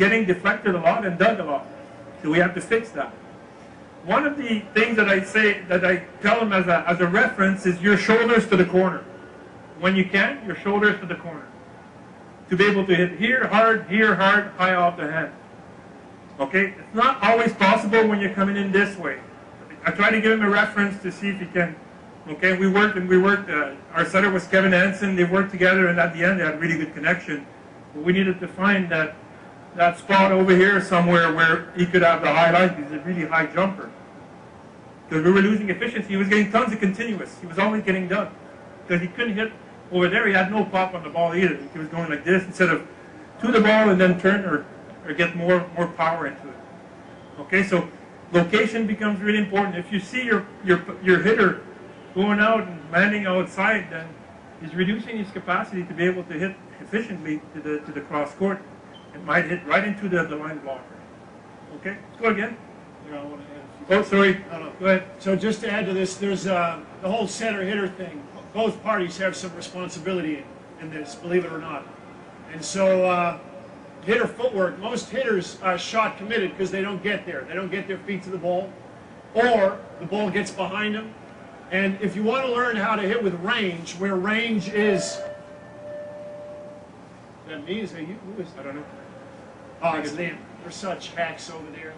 getting deflected a lot and dug a lot. So we have to fix that. One of the things that I say, that I tell them as a reference is your shoulders to the corner. When you can, your shoulders to the corner. To be able to hit here hard, high off the hand. Okay? It's not always possible when you're coming in this way. I try to give him a reference to see if he can. Okay? We worked. Our setter was Kevin Hansen. They worked together, and at the end they had really good connection. But we needed to find that spot over here somewhere where he could have the highlight. He's a really high jumper. Because we were losing efficiency. He was getting tons of continuous. He was always getting done. Because he couldn't hit over there. He had no pop on the ball either. He was going like this instead of to the ball and then turn or get more power into it. Okay, so location becomes really important. If you see your hitter going out and landing outside, then he's reducing his capacity to be able to hit efficiently to the cross court. It might hit right into the line blocker. Okay, let's go again. Here, I want to add a few sorry. No. Go ahead. So just to add to this, there's the whole setter-hitter thing. Both parties have some responsibility in this, believe it or not. And so hitter footwork, most hitters are shot committed because they don't get there. They don't get their feet to the ball, or the ball gets behind them. And if you want to learn how to hit with range, where range is... Is that me? Is that you? Who is that? I don't know. Oh, it's them. They're such hacks over there.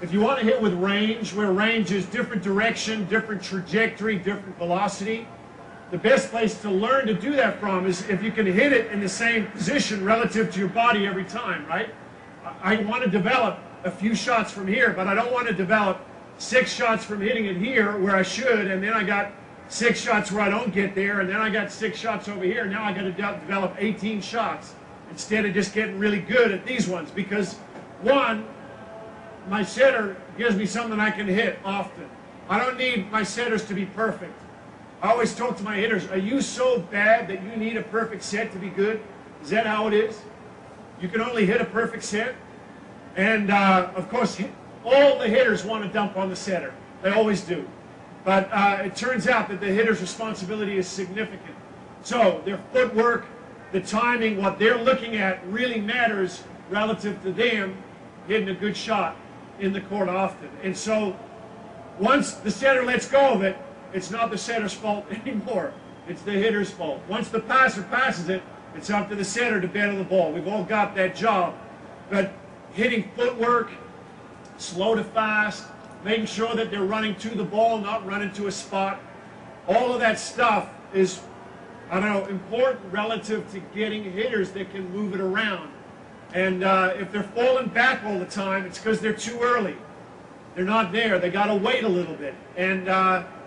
If you want to hit with range, where range is different direction, different trajectory, different velocity, the best place to learn to do that from is if you can hit it in the same position relative to your body every time, right? I want to develop a few shots from here, but I don't want to develop 6 shots from hitting it here where I should, and then I got 6 shots where I don't get there, and then I got 6 shots over here. Now I got to develop 18 shots instead of just getting really good at these ones, because one, my setter gives me something I can hit often. I don't need my setters to be perfect. I always talk to my hitters, are you so bad that you need a perfect set to be good? Is that how it is? You can only hit a perfect set? And of course, all the hitters want to dump on the setter. They always do. But it turns out that the hitter's responsibility is significant. So their footwork, the timing, what they're looking at really matters relative to them hitting a good shot in the court often. And so once the setter lets go of it, it's not the setter's fault anymore. It's the hitter's fault. Once the passer passes it, it's up to the setter to battle the ball. We've all got that job. But hitting footwork, slow to fast, making sure that they're running to the ball, not running to a spot, all of that stuff is, I don't know, important relative to getting hitters that can move it around. And if they're falling back all the time, it's because they're too early. They're not there. They got to wait a little bit. And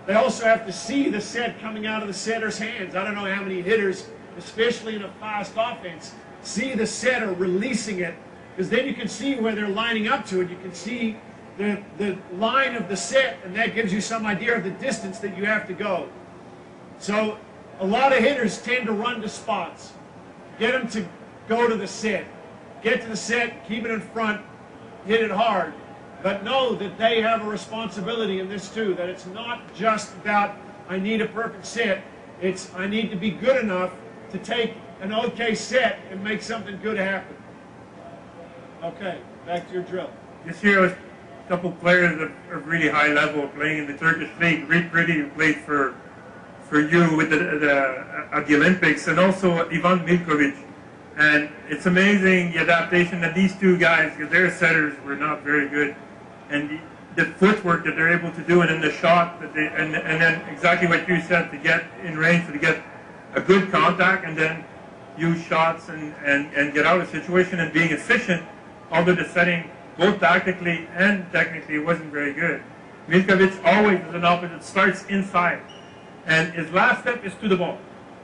they also have to see the set coming out of the setter's hands. I don't know how many hitters, especially in a fast offense, see the setter releasing it, because then you can see where they're lining up to it. You can see the line of the set, and that gives you some idea of the distance that you have to go. So a lot of hitters tend to run to spots. Get them to go to the set. Get to the set, keep it in front, hit it hard. But know that they have a responsibility in this too, that it's not just about I need a perfect set, it's I need to be good enough to take an okay set and make something good happen. Okay, back to your drill. This year was a couple of players of really high level playing in the Turkish league. Rick Riddy, who played for you with at the Olympics, and also Ivan Milkovic. And it's amazing the adaptation that these two guys, because their setters were not very good, and the footwork that they're able to do, and then the shot that they, and then exactly what you said, to get in range, to get a good contact, and then use shots and get out of the situation and being efficient, although the setting, both tactically and technically, wasn't very good. Milkovic always is an opposite, starts inside, and his last step is to the ball,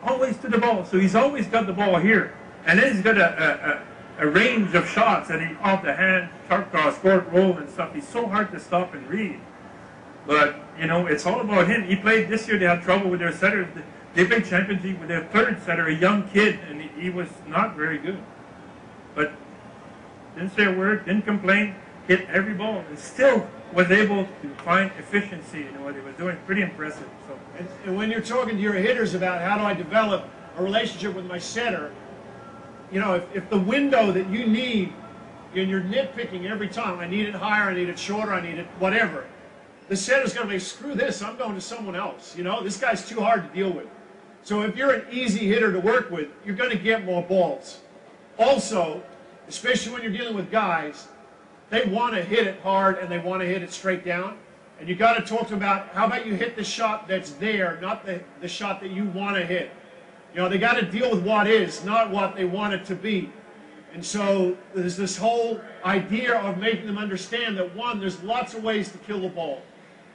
always to the ball. So he's always got the ball here. And then he's got a range of shots that he off the hand, sharp cross, court, roll, and stuff. He's so hard to stop and read. But, you know, it's all about him. He played this year, they had trouble with their setters. They played Champions League with their third setter, a young kid, and he was not very good. But didn't say a word, didn't complain, hit every ball, and still was able to find efficiency in what he was doing. Pretty impressive. So. And when you're talking to your hitters about how do I develop a relationship with my setter, you know, if the window that you need, and you're nitpicking every time, I need it higher, I need it shorter, I need it whatever, the setter's going to be, screw this, I'm going to someone else. You know, this guy's too hard to deal with. So if you're an easy hitter to work with, you're going to get more balls. Also, especially when you're dealing with guys, they want to hit it hard and they want to hit it straight down. And you got to talk to them about, how about you hit the shot that's there, not the shot that you want to hit. You know, they got to deal with what is, not what they want it to be. And so there's this whole idea of making them understand that, one, there's lots of ways to kill the ball.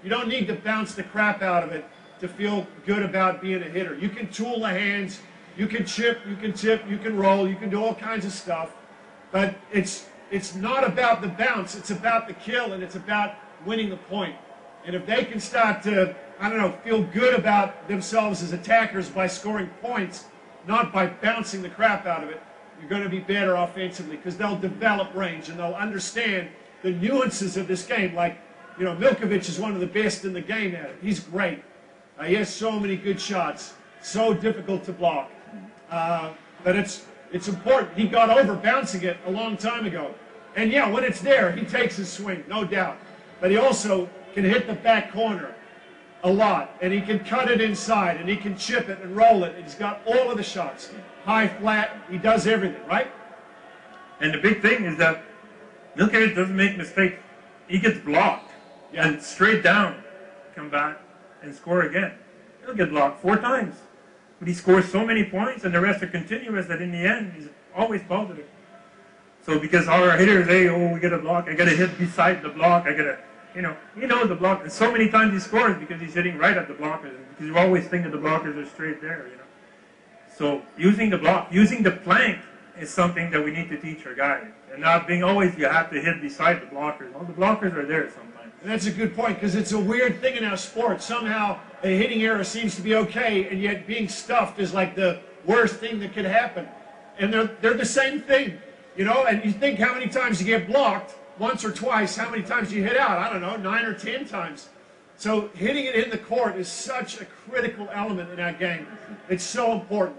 You don't need to bounce the crap out of it to feel good about being a hitter. You can tool the hands, you can chip, you can tip, you can roll, you can do all kinds of stuff. But it's not about the bounce, it's about the kill, and it's about winning the point. And if they can start to, I don't know, feel good about themselves as attackers by scoring points, not by bouncing the crap out of it, you're going to be better offensively, because they'll develop range and they'll understand the nuances of this game. Like, you know, Milkovic is one of the best in the game at it. He's great. He has so many good shots, so difficult to block. But it's important. He got over bouncing it a long time ago. And yeah, when it's there, he takes his swing, no doubt. But he also can hit the back corner a lot, and he can cut it inside, and he can chip it and roll it, and he's got all of the shots. High, flat, he does everything, right? And the big thing is that Milkovic doesn't make mistakes. He gets blocked, and straight down, come back and score again. He'll get blocked 4 times. But he scores so many points, and the rest are continuous, that in the end, he's always positive. So because all our hitters, hey, oh, we get a block, I got to hit beside the block, I got to, you know, he knows the block. And so many times he scores because he's hitting right at the blockers, because you always think that the blockers are straight there, you know. So using the block, using the plank is something that we need to teach our guys. And not being always, you have to hit beside the blockers. Well, the blockers are there sometimes. And that's a good point, because it's a weird thing in our sport. Somehow a hitting error seems to be okay, and yet being stuffed is like the worst thing that could happen. And they're the same thing, you know. And you think how many times you get blocked, once or twice, how many times you hit out? I don't know, 9 or 10 times. So hitting it in the court is such a critical element in our game. It's so important.